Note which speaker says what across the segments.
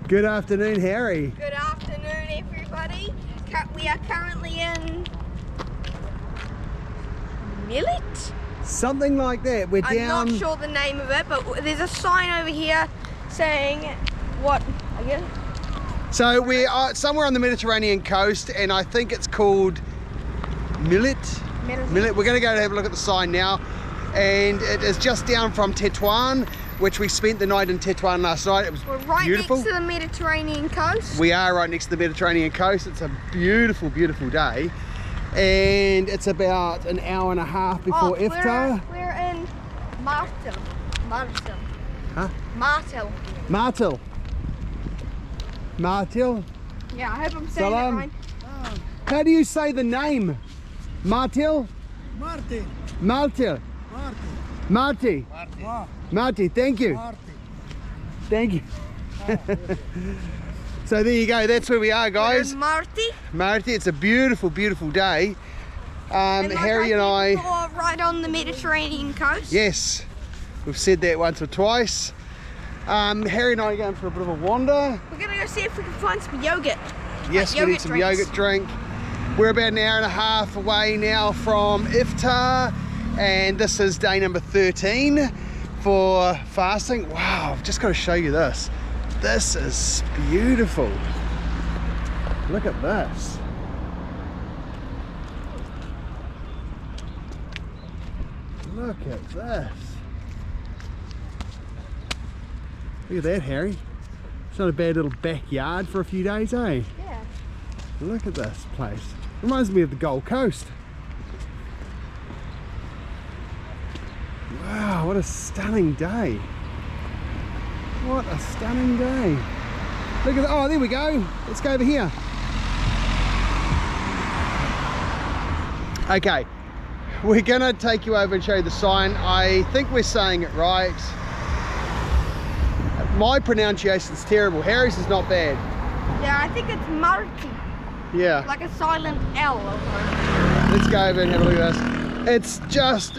Speaker 1: Good afternoon, Harry.
Speaker 2: Good afternoon, everybody. We are currently in Millet?
Speaker 1: Something like that. We're down.
Speaker 2: I'm not sure the name of it, but there's a sign over here saying what again?
Speaker 1: So we are somewhere on the Mediterranean coast, and I think it's called Millet. We're going to go have a look at the sign now, and it is just down from Tetouan, which we spent the night in Tetouan last night. It was beautiful.
Speaker 2: Next to the Mediterranean coast.
Speaker 1: We are right next to the Mediterranean coast. It's a beautiful, beautiful day, and it's about an hour and a half before iftar.
Speaker 2: We're in Martil.
Speaker 1: Huh?
Speaker 2: Martil.
Speaker 1: Martil. Martil.
Speaker 2: Yeah, I hope I'm saying that right.
Speaker 1: How do you say the name? Martil?
Speaker 3: Martil.
Speaker 1: Martil.
Speaker 3: Martil.
Speaker 1: Marti. Marti, thank you.
Speaker 3: Martil.
Speaker 1: Thank you. So there you go, that's where we are, guys.
Speaker 2: We're in
Speaker 1: Marti, it's a beautiful, beautiful day. Harry and I...
Speaker 2: right on the Mediterranean coast.
Speaker 1: Yes, we've said that once or twice. Harry and I are going for a bit of a wander.
Speaker 2: We're going to go see if we can find some yogurt.
Speaker 1: Yes, we need some yogurt drink. We're about an hour and a half away now from iftar, and this is day number 13 for fasting. Wow, I've just got to show you this. This is beautiful. Look at this. Look at this. Look at that, Harry. It's not a bad little backyard for a few days, eh?
Speaker 2: Yeah.
Speaker 1: Look at this place. Reminds me of the Gold Coast. Wow, what a stunning day. What a stunning day. Look at that. Oh, there we go. Let's go over here. Okay, we're gonna take you over and show you the sign. I think we're saying it right. My pronunciation's terrible. Harry's is not bad.
Speaker 2: Yeah, I think it's Marti.
Speaker 1: Yeah.
Speaker 2: Like a silent L.
Speaker 1: Let's go over and have a look at this. It's just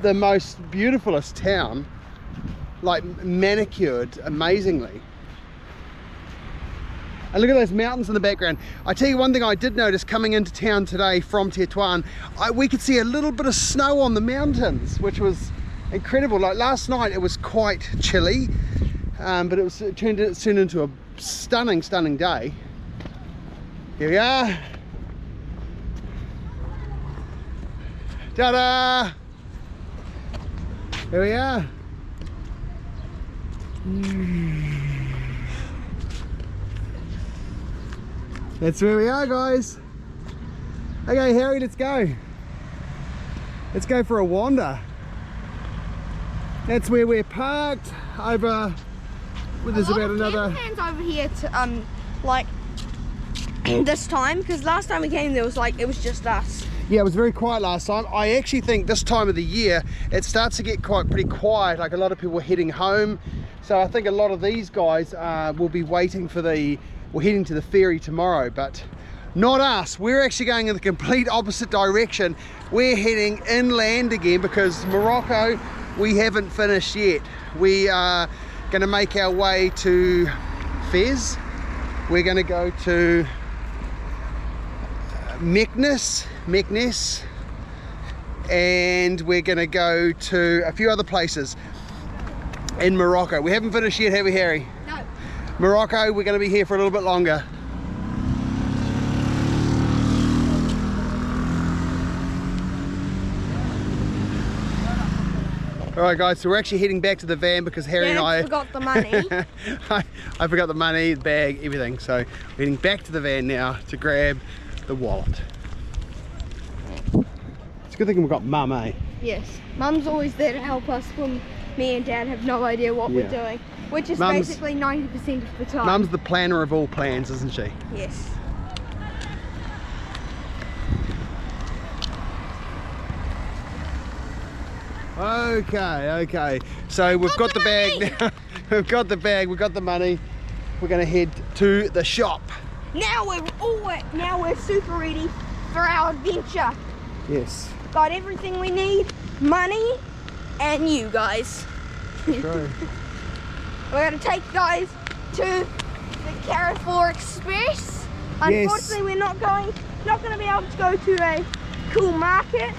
Speaker 1: the most beautifulest town, like manicured amazingly. And look at those mountains in the background. I tell you one thing I did notice coming into town today from Tetouan, we could see a little bit of snow on the mountains, which was incredible. Like last night it was quite chilly, but it turned into a stunning, stunning day. Here we are. Ta-da! Here we are. That's where we are, guys. Okay, Harry, let's go. Let's go for a wander. That's where we're parked over. Well, there's about another.
Speaker 2: Hands over here to like this time, because last time we came there was like it was just us.
Speaker 1: Yeah, it was very quiet last time. I actually think this time of the year it starts to get pretty quiet. Like a lot of people are heading home, so I think a lot of these guys will be waiting for we're heading to the ferry tomorrow, but not us. We're actually going in the complete opposite direction. We're heading inland again because Morocco we haven't finished yet. We are going to make our way to Fez. We're going to go to Meknes, and we're going to go to a few other places in Morocco. We haven't finished yet, have we, Harry?
Speaker 2: No.
Speaker 1: Morocco, we're going to be here for a little bit longer. All right, guys, so we're actually heading back to the van because Harry and I
Speaker 2: forgot the money.
Speaker 1: I forgot the money, the bag, everything. So we're heading back to the van now to grab the wallet. It's a good thing we've got Mum, eh?
Speaker 2: Yes. Mum's always there to help us when me and Dad have no idea what we're doing, which is basically 90% of the time.
Speaker 1: Mum's the planner of all plans, isn't she?
Speaker 2: Yes.
Speaker 1: Okay. So we've got the bag now. We've got the bag, we've got the money. We're going to head to the shop.
Speaker 2: Now we're super ready for our adventure.
Speaker 1: Yes.
Speaker 2: Got everything we need, money, and you guys.
Speaker 1: True.
Speaker 2: We're going to take you guys to the Carrefour Express. Unfortunately, we're not going to be able to go to a cool market.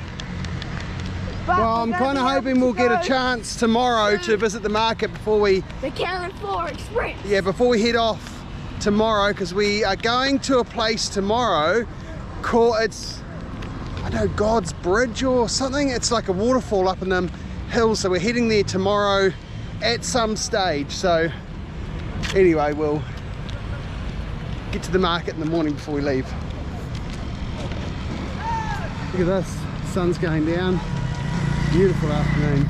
Speaker 1: Well, I'm kind of hoping we'll get a chance tomorrow to visit the market before we...
Speaker 2: The Carrefour Express.
Speaker 1: Yeah, before we head off tomorrow, because we are going to a place tomorrow called, it's, I don't know, God's Bridge or something. It's like a waterfall up in the hills, so we're heading there tomorrow at some stage. So anyway, we'll get to the market in the morning before we leave. Look at this, sun's going down. Beautiful afternoon.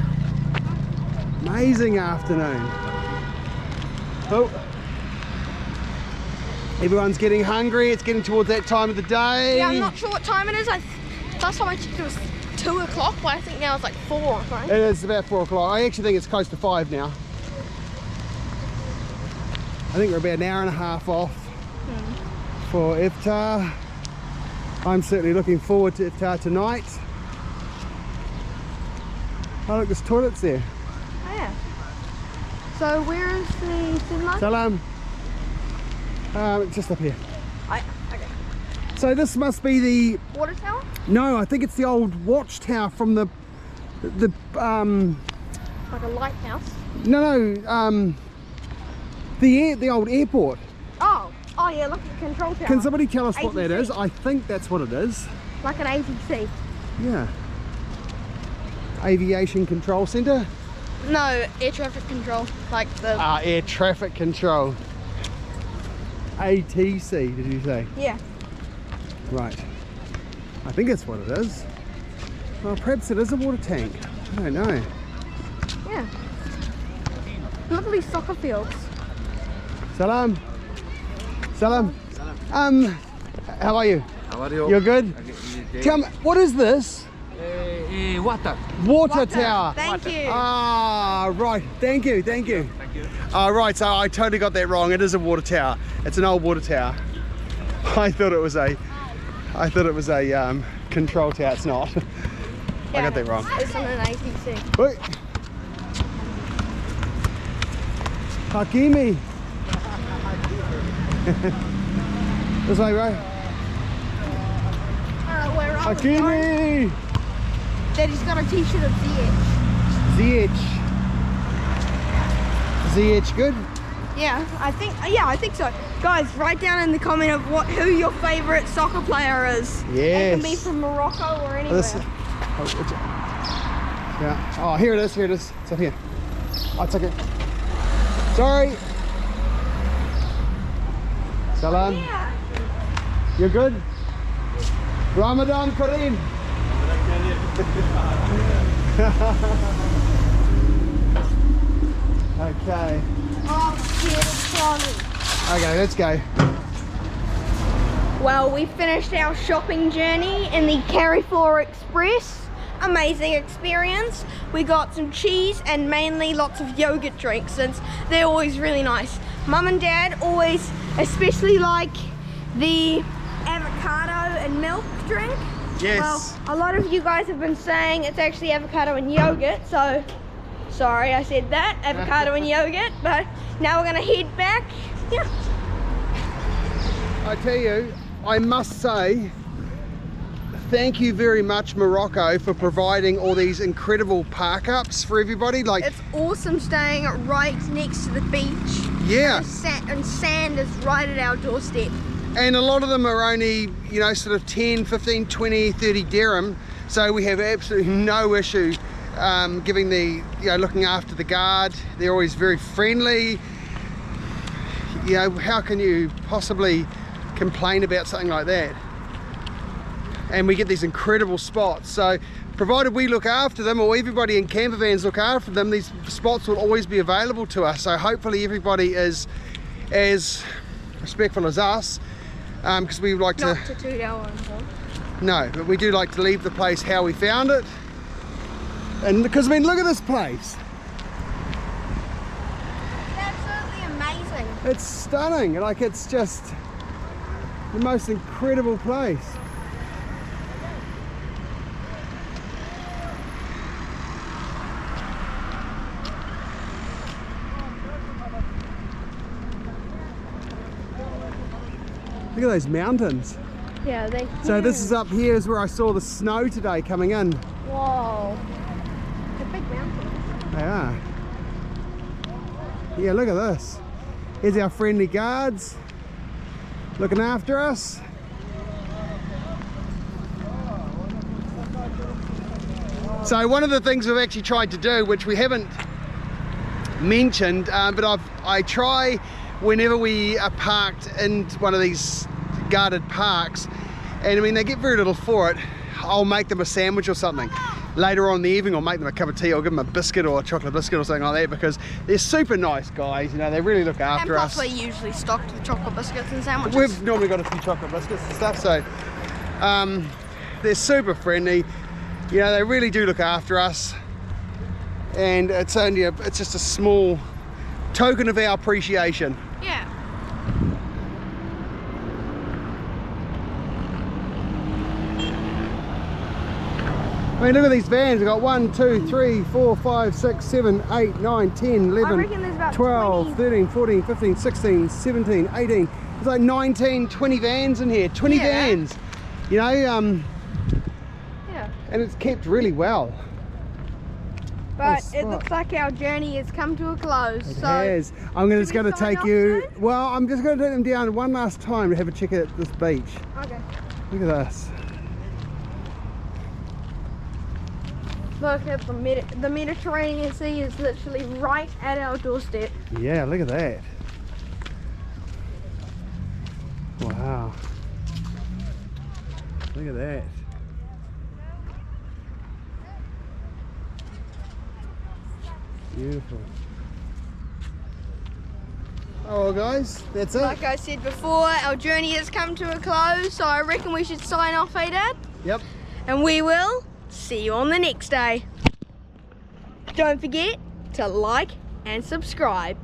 Speaker 1: Amazing afternoon. Oh, everyone's getting hungry. It's getting towards that time of the day.
Speaker 2: Yeah, I'm not sure what time it is. Last time I checked it was 2 o'clock, but I think now it's like 4 or something.
Speaker 1: It is about 4 o'clock. I actually think it's close to 5 now. I think we're about an hour and a half off for iftar. I'm certainly looking forward to iftar tonight. Oh look, there's toilets there.
Speaker 2: Oh yeah. So where is the cinema?
Speaker 1: Salam. Just up here.
Speaker 2: Okay.
Speaker 1: So this must be the...
Speaker 2: Water tower?
Speaker 1: No, I think it's the old watchtower from the
Speaker 2: Like a lighthouse?
Speaker 1: No, the old airport.
Speaker 2: Oh yeah, like a control tower.
Speaker 1: Can somebody tell us what that
Speaker 2: ATC.
Speaker 1: is? I think that's what it is.
Speaker 2: Like an ATC.
Speaker 1: Yeah. Aviation Control Centre?
Speaker 2: No, air traffic control. Like the...
Speaker 1: Air Traffic Control. ATC, did you say?
Speaker 2: Yeah.
Speaker 1: Right. I think that's what it is. Well, perhaps it is a water tank. I don't know.
Speaker 2: Yeah. Look at these soccer fields.
Speaker 1: Salam. Salam. How are you?
Speaker 4: How are you?
Speaker 1: You're good? Tell me, what is this?
Speaker 4: Water.
Speaker 1: Water tower.
Speaker 2: Thank you.
Speaker 1: Ah, right. Thank you. Thank you.
Speaker 4: Thank you.
Speaker 1: Right. So I totally got that wrong. It is a water tower. It's an old water tower. I thought it was a control tower. It's not. I got that wrong.
Speaker 2: It's on an ATC.
Speaker 1: Wait. Hakimi. This way, bro.
Speaker 2: Alright, we're on the road.
Speaker 1: Hakimi.
Speaker 2: Daddy's got a t-shirt of ZH.
Speaker 1: ZH good?
Speaker 2: Yeah, I think so. Guys, write down in the comment of who your favourite soccer player is.
Speaker 1: Yes.
Speaker 2: It can be from Morocco or anywhere.
Speaker 1: Yeah. Oh, here it is. Here it is. It's up here. Oh, it's okay. Sorry. Salam.
Speaker 2: Yeah.
Speaker 1: You're good? Ramadan Kareem. Okay.
Speaker 2: Oh, beautiful.
Speaker 1: Okay, let's go.
Speaker 2: Well, we finished our shopping journey in the Carrefour Express. Amazing experience. We got some cheese and mainly lots of yogurt drinks, since they're always really nice. Mum and Dad always especially like the avocado and milk drink.
Speaker 1: Yes.
Speaker 2: Well, a lot of you guys have been saying it's actually avocado and yogurt, so sorry I said that, avocado and yogurt, but now we're gonna head back. Yeah.
Speaker 1: I tell you, I must say, thank you very much, Morocco, for providing all these incredible park ups for everybody. Like,
Speaker 2: It's awesome staying right next to the beach.
Speaker 1: yeah.
Speaker 2: And sand is right at our doorstep.
Speaker 1: And a lot of them are only, you know, sort of 10, 15, 20, 30 dirham. So we have absolutely no issue giving the, you know, looking after the guard. They're always very friendly. You know, how can you possibly complain about something like that? And we get these incredible spots. So provided we look after them, or everybody in camper vans look after them, these spots will always be available to us. So hopefully everybody is as respectful as us, because we would like
Speaker 2: Not to toot our own horn.
Speaker 1: no, but we do like to leave the place how we found it. And because, I mean, look at this place.
Speaker 2: It's absolutely amazing.
Speaker 1: It's stunning. Like, it's just the most incredible place. Look at those mountains.
Speaker 2: Yeah, they.
Speaker 1: So this is up here is where I saw the snow today coming in.
Speaker 2: Whoa. It's a big mountain.
Speaker 1: They are. Yeah, look at this. Here's our friendly guards looking after us. So one of the things we've actually tried to do, which we haven't mentioned, but I try whenever we are parked in one of these guarded parks, and I mean they get very little for it, I'll make them a sandwich or something. Later on in the evening I'll make them a cup of tea, I'll give them a biscuit or a chocolate biscuit or something like that, because they're super nice guys, you know, they really look after us.
Speaker 2: And plus we're usually stocked with chocolate biscuits and sandwiches.
Speaker 1: We've normally got a few chocolate biscuits and stuff, so they're super friendly, you know, they really do look after us, and it's just a small token of our appreciation.
Speaker 2: Yeah.
Speaker 1: I mean, look at these vans. We've got 1, 2, 3, 4, 5, 6, 7, 8, 9, 10, 11, 12, 13, 14, 15, 16, 17, 18. There's like 19, 20 vans in here. 20 vans. You know,
Speaker 2: Yeah.
Speaker 1: and it's kept really well.
Speaker 2: But it looks like our journey has come to a close.
Speaker 1: It
Speaker 2: so
Speaker 1: has. I'm just going to
Speaker 2: sign
Speaker 1: take
Speaker 2: off
Speaker 1: you.
Speaker 2: soon?
Speaker 1: Well, I'm just going to take them down one last time to have a check at this beach.
Speaker 2: Okay.
Speaker 1: Look at this.
Speaker 2: Look at the Mediterranean Sea is literally right at our doorstep.
Speaker 1: Yeah, look at that. Wow. Look at that. Beautiful. Oh well guys, that's it.
Speaker 2: Like I said before, our journey has come to a close, so I reckon we should sign off, eh Dad?
Speaker 1: Yep.
Speaker 2: And we will see you on the next day. Don't forget to like and subscribe.